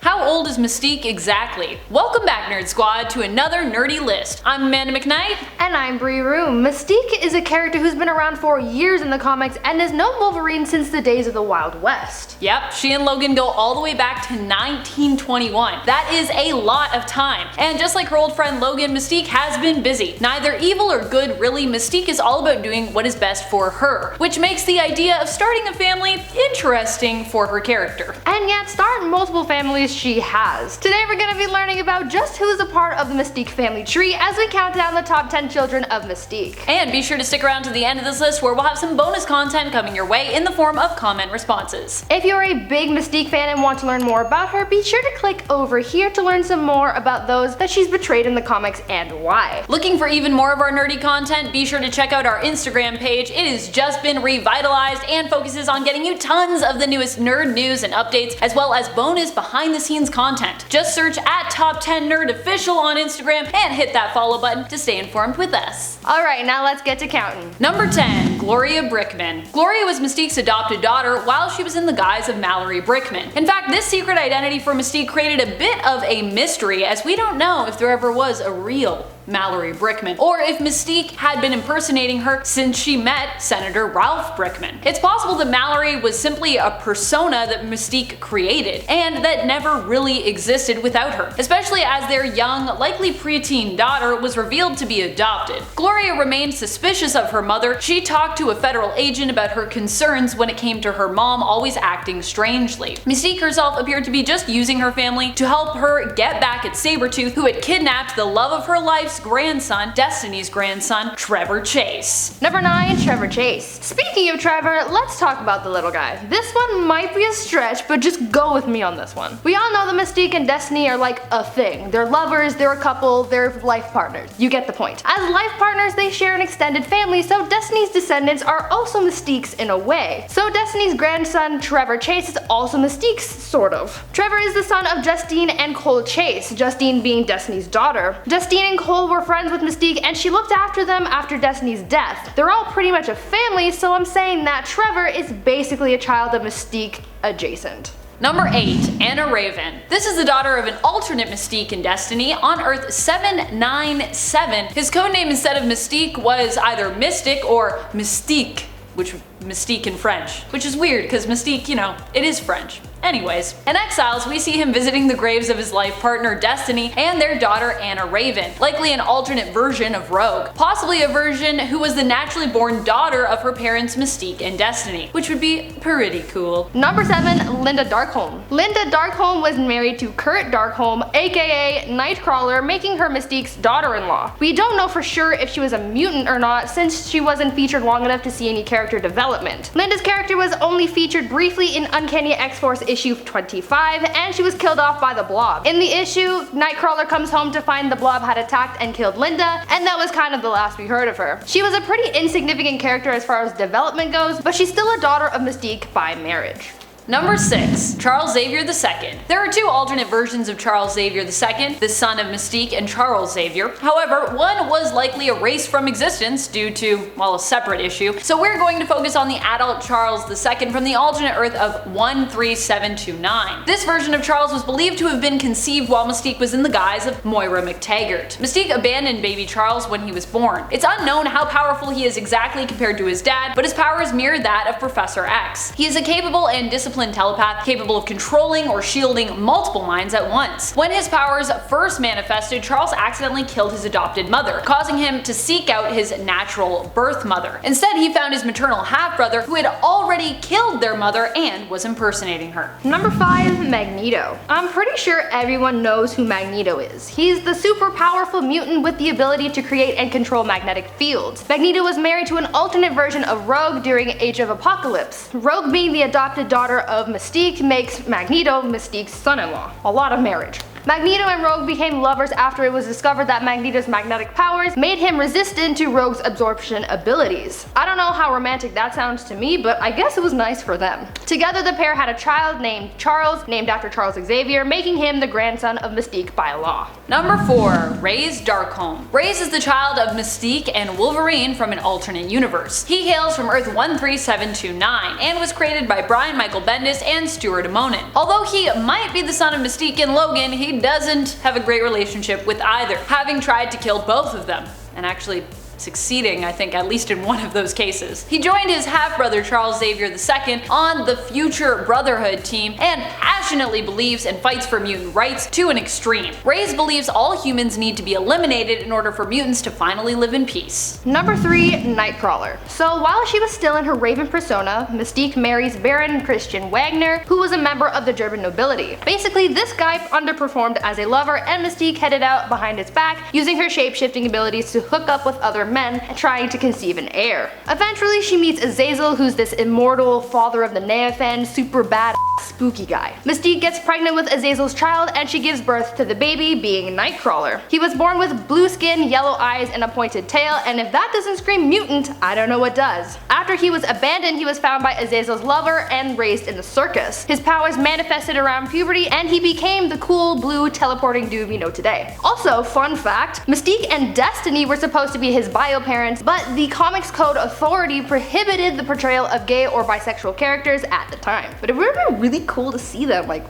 How old is Mystique exactly? Welcome back, Nerd Squad, to another nerdy list. I'm Amanda McKnight. And I'm Bree Room. Mystique is a character who's been around for years in the comics and has known Wolverine since the days of the Wild West. Yep, she and Logan go all the way back to 1921. That is a lot of time. And just like her old friend Logan, Mystique has been busy. Neither evil or good, really. Mystique is all about doing what is best for her, which makes the idea of starting a family interesting for her character. And yet, start multiple families she has. Today we're going to be learning about just who's a part of the Mystique family tree as we count down the top 10 children of Mystique. And be sure to stick around to the end of this list where we'll have some bonus content coming your way in the form of comment responses. If you're a big Mystique fan and want to learn more about her, be sure to click over here to learn some more about those that she's betrayed in the comics and why. Looking for even more of our nerdy content? Be sure to check out our Instagram page. It has just been revitalized and focuses on getting you tons of the newest nerd news and updates, as well as bonus behind the scenes content. Just search at Top 10 Nerd Official on Instagram and hit that follow button to stay informed with us. Alright, now let's get to counting. Number 10. Gloria Brickman. Gloria was Mystique's adopted daughter while she was in the guise of Mallory Brickman. In fact, this secret identity for Mystique created a bit of a mystery, as we don't know if there ever was a real Mallory Brickman, or if Mystique had been impersonating her since she met Senator Ralph Brickman. It's possible that Mallory was simply a persona that Mystique created, and that never really existed without her, especially as their young, likely preteen daughter was revealed to be adopted. Gloria remained suspicious of her mother. She talked to a federal agent about her concerns when it came to her mom always acting strangely. Mystique herself appeared to be just using her family to help her get back at Sabretooth, who had kidnapped the love of her life's grandson, Destiny's grandson, Trevor Chase. Number 9. Trevor Chase. Speaking of Trevor, let's talk about the little guy. This one might be a stretch, but just go with me on this one. We all know that Mystique and Destiny are like a thing. They're lovers, they're a couple, they're life partners. You get the point. As life partners, they share an extended family, so Destiny's descendants are also Mystique's in a way. So Destiny's grandson, Trevor Chase, is also Mystique's, sort of. Trevor is the son of Justine and Cole Chase, Justine being Destiny's daughter. Justine and Cole were friends with Mystique, and she looked after them after Destiny's death. They're all pretty much a family, so I'm saying that Trevor is basically a child of Mystique adjacent. Number 8. Anna Raven. This is the daughter of an alternate Mystique in Destiny on Earth 797. His codename instead of Mystique was either Mystic or Mystique, which Mystique in French, which is weird because Mystique, you know, it is French. Anyways, in Exiles, we see him visiting the graves of his life partner Destiny and their daughter Anna Raven, likely an alternate version of Rogue, possibly a version who was the naturally born daughter of her parents Mystique and Destiny, which would be pretty cool. Number 7. Linda Darkholm. Linda Darkholm was married to Kurt Darkholm, aka Nightcrawler, making her Mystique's daughter-in-law. We don't know for sure if she was a mutant or not, since she wasn't featured long enough to see any character development. Linda's character was only featured briefly in Uncanny X-Force issue 25, and she was killed off by the Blob. In the issue, Nightcrawler comes home to find the Blob had attacked and killed Linda, and that was kind of the last we heard of her. She was a pretty insignificant character as far as development goes, but she's still a daughter of Mystique by marriage. Number 6. Charles Xavier II. There are two alternate versions of Charles Xavier II, the son of Mystique and Charles Xavier. However, one was likely erased from existence due to, well, a separate issue, so we're going to focus on the adult Charles II from the alternate Earth of 13729. This version of Charles was believed to have been conceived while Mystique was in the guise of Moira McTaggart. Mystique abandoned baby Charles when he was born. It's unknown how powerful he is exactly compared to his dad, but his powers mirror that of Professor X. He is a capable and disciplined telepath capable of controlling or shielding multiple minds at once. When his powers first manifested, Charles accidentally killed his adopted mother, causing him to seek out his natural birth mother. Instead, he found his maternal half-brother who had already killed their mother and was impersonating her. Number 5. Magneto. I'm pretty sure everyone knows who Magneto is. He's the super powerful mutant with the ability to create and control magnetic fields. Magneto was married to an alternate version of Rogue during Age of Apocalypse. Rogue, being the adopted daughter of Mystique, makes Magneto Mystique's son-in-law. A lot of marriage. Magneto and Rogue became lovers after it was discovered that Magneto's magnetic powers made him resistant to Rogue's absorption abilities. I don't know how romantic that sounds to me, but I guess it was nice for them. Together the pair had a child named Charles, named after Charles Xavier, making him the grandson of Mystique by law. Number 4. Ray's Darkholm. Ray's is the child of Mystique and Wolverine from an alternate universe. He hails from Earth 13729 and was created by Brian Michael Bendis and Stuart Immonen. Although he might be the son of Mystique and Logan, he doesn't have a great relationship with either, having tried to kill both of them, and actually succeeding, I think, at least in one of those cases. He joined his half-brother Charles Xavier II on the future Brotherhood team and passionately believes and fights for mutant rights to an extreme. Reyes believes all humans need to be eliminated in order for mutants to finally live in peace. Number 3. Nightcrawler. So while she was still in her Raven persona, Mystique marries Baron Christian Wagner, who was a member of the German nobility. Basically, this guy underperformed as a lover, and Mystique headed out behind his back, using her shape-shifting abilities to hook up with other men trying to conceive an heir. Eventually she meets Azazel, who's this immortal father of the Neophan, super bad spooky guy. Mystique gets pregnant with Azazel's child and she gives birth to the baby, being Nightcrawler. He was born with blue skin, yellow eyes, and a pointed tail, and if that doesn't scream mutant, I don't know what does. After he was abandoned, he was found by Azazel's lover and raised in the circus. His powers manifested around puberty and he became the cool blue teleporting dude we know today. Also, fun fact, Mystique and Destiny were supposed to be his bio parents, but the Comics Code Authority prohibited the portrayal of gay or bisexual characters at the time. But it would have been really cool to see them like.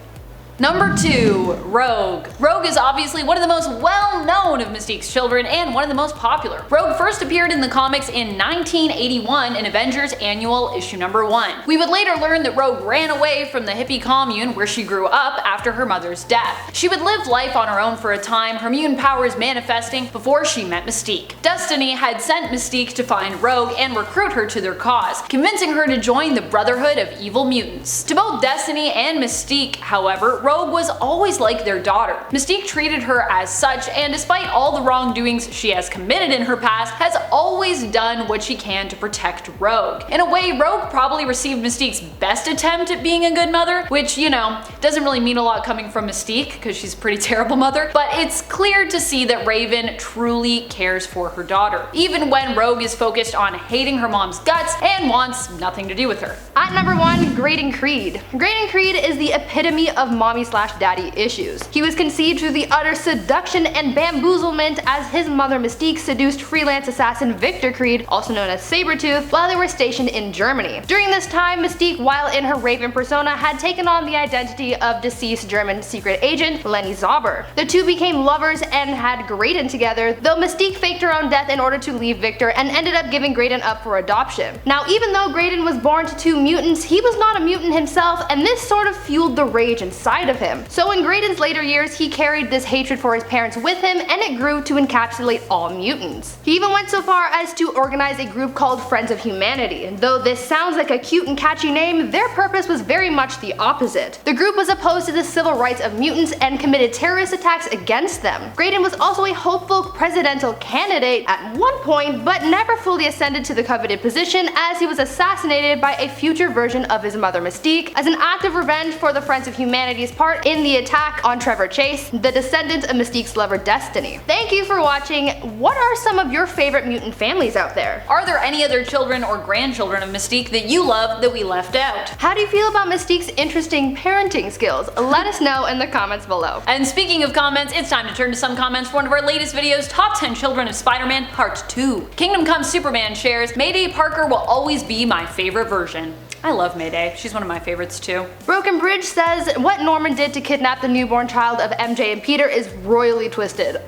Number 2. Rogue. Rogue is obviously one of the most well-known of Mystique's children and one of the most popular. Rogue first appeared in the comics in 1981 in Avengers Annual Issue Number 1. We would later learn that Rogue ran away from the hippie commune where she grew up after her mother's death. She would live life on her own for a time, her mutant powers manifesting before she met Mystique. Destiny had sent Mystique to find Rogue and recruit her to their cause, convincing her to join the Brotherhood of Evil Mutants. To both Destiny and Mystique, however, Rogue was always like their daughter. Mystique treated her as such, and despite all the wrongdoings she has committed in her past, has always done what she can to protect Rogue. In a way, Rogue probably received Mystique's best attempt at being a good mother, which, you know, doesn't really mean a lot coming from Mystique, because she's a pretty terrible mother, but it's clear to see that Raven truly cares for her daughter, even when Rogue is focused on hating her mom's guts and wants nothing to do with her. At number 1, Graydon Creed. Graydon Creed is the epitome of mommy/daddy issues. He was conceived through the utter seduction and bamboozlement as his mother Mystique seduced freelance assassin Victor Creed, also known as Sabretooth, while they were stationed in Germany. During this time, Mystique, while in her Raven persona, had taken on the identity of deceased German secret agent Lenny Zauber. The two became lovers and had Graydon together, though Mystique faked her own death in order to leave Victor and ended up giving Graydon up for adoption. Now, even though Graydon was born to two mutants, he was not a mutant himself, and this sort of fueled the rage inside of him. So in Graydon's later years, he carried this hatred for his parents with him, and it grew to encapsulate all mutants. He even went so far as to organize a group called Friends of Humanity. Though this sounds like a cute and catchy name, their purpose was very much the opposite. The group was opposed to the civil rights of mutants and committed terrorist attacks against them. Graydon was also a hopeful presidential candidate at one point, but never fully ascended to the coveted position, as he was assassinated by a future version of his mother Mystique as an act of revenge for the Friends of Humanity's part in the attack on Trevor Chase, the descendant of Mystique's lover Destiny. Thank you for watching. What are some of your favorite mutant families out there? Are there any other children or grandchildren of Mystique that you love that we left out? How do you feel about Mystique's interesting parenting skills? Let us know in the comments below. And speaking of comments, it's time to turn to some comments for one of our latest videos, Top 10 Children of Spider-Man Part 2. Kingdom Come Superman shares, Mayday Parker will always be my favorite version. I love Mayday. She's one of my favorites too. Broken Bridge says, what Norman did to kidnap the newborn child of MJ and Peter is royally twisted.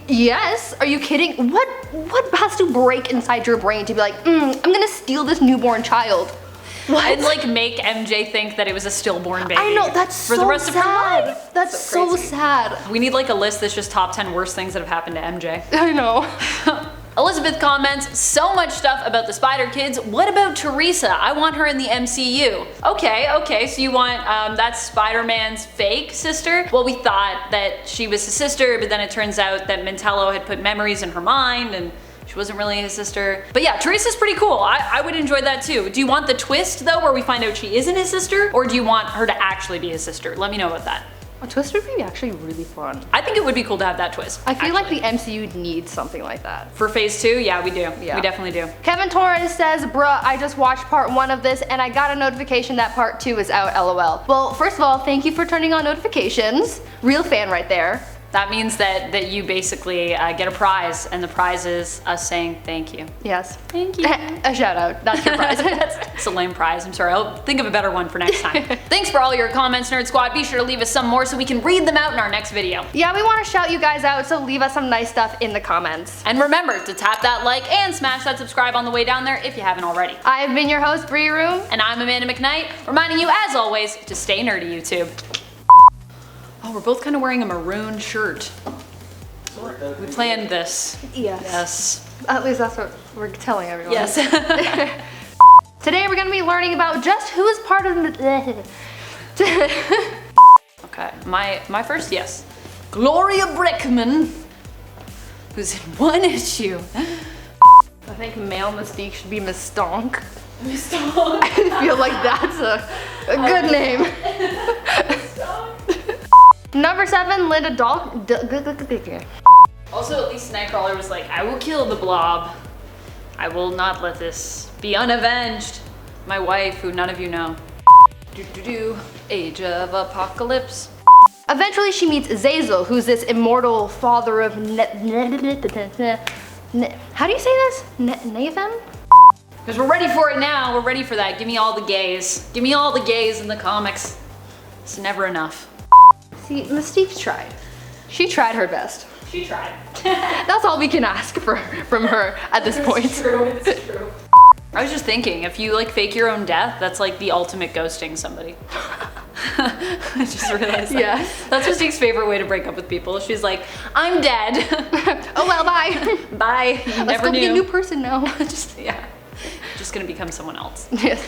Yes? Are you kidding? What has to break inside your brain to be like, I'm gonna steal this newborn child? What? And like make MJ think that it was a stillborn baby. I know, that's for the rest sad. of her life. That's so sad. We need like a list that's just top 10 worst things that have happened to MJ. I know. Elizabeth comments, so much stuff about the Spider Kids. What about Teresa? I want her in the MCU. Okay, so you want that's Spider-Man's fake sister? Well, we thought that she was his sister, but then it turns out that Mantello had put memories in her mind and she wasn't really his sister. But yeah, Teresa's pretty cool. I would enjoy that too. Do you want the twist though, where we find out she isn't his sister? Or do you want her to actually be his sister? Let me know about that. A twist would be actually really fun. I think it would be cool to have that twist. I feel like the MCU needs something like that. For phase 2, yeah, we do. Yeah. We definitely do. Kevin Torres says, bruh, I just watched part 1 of this and I got a notification that part 2 is out, lol. Well, first of all, thank you for turning on notifications. Real fan right there. That means that you basically get a prize, and the prize is us saying thank you. Yes. Thank you. A shout out, that's your prize. It's a lame prize, I'm sorry. I'll think of a better one for next time. Thanks for all your comments, Nerd Squad. Be sure to leave us some more so we can read them out in our next video. Yeah, we want to shout you guys out, so leave us some nice stuff in the comments. And remember to tap that like and smash that subscribe on the way down there if you haven't already. I've been your host, Bree Room. And I'm Amanda McKnight, reminding you as always to stay nerdy, YouTube. Oh, we're both kind of wearing a maroon shirt. We planned this. Yes. Yes. At least that's what we're telling everyone. Yes. Today we're going to be learning about just who is part of the... Okay, my first yes. Gloria Brickman, who's in one issue. I think male Mystique should be Miss Stonk. Miss Stonk. I feel like that's a good name. Number 7, Linda Also, at least Nightcrawler was like, I will kill the Blob. I will not let this be unavenged. My wife, who none of you know. Age of Apocalypse. Eventually she meets Zazel, who's this immortal father of how do you say this? Nathan? Because we're ready for it now. We're ready for that. Give me all the gays. Give me all the gays in the comics. It's never enough. See, Mystique tried. She tried her best. She tried. That's all we can ask from her at this point. It's true. It's true. I was just thinking, if you like fake your own death, that's like the ultimate ghosting somebody. I just realized that. Yes. That's Mystique's favorite way to break up with people. She's like, I'm dead. Oh well, bye. Bye. You Let's never go knew. be a new person now. Just gonna become someone else. Yes.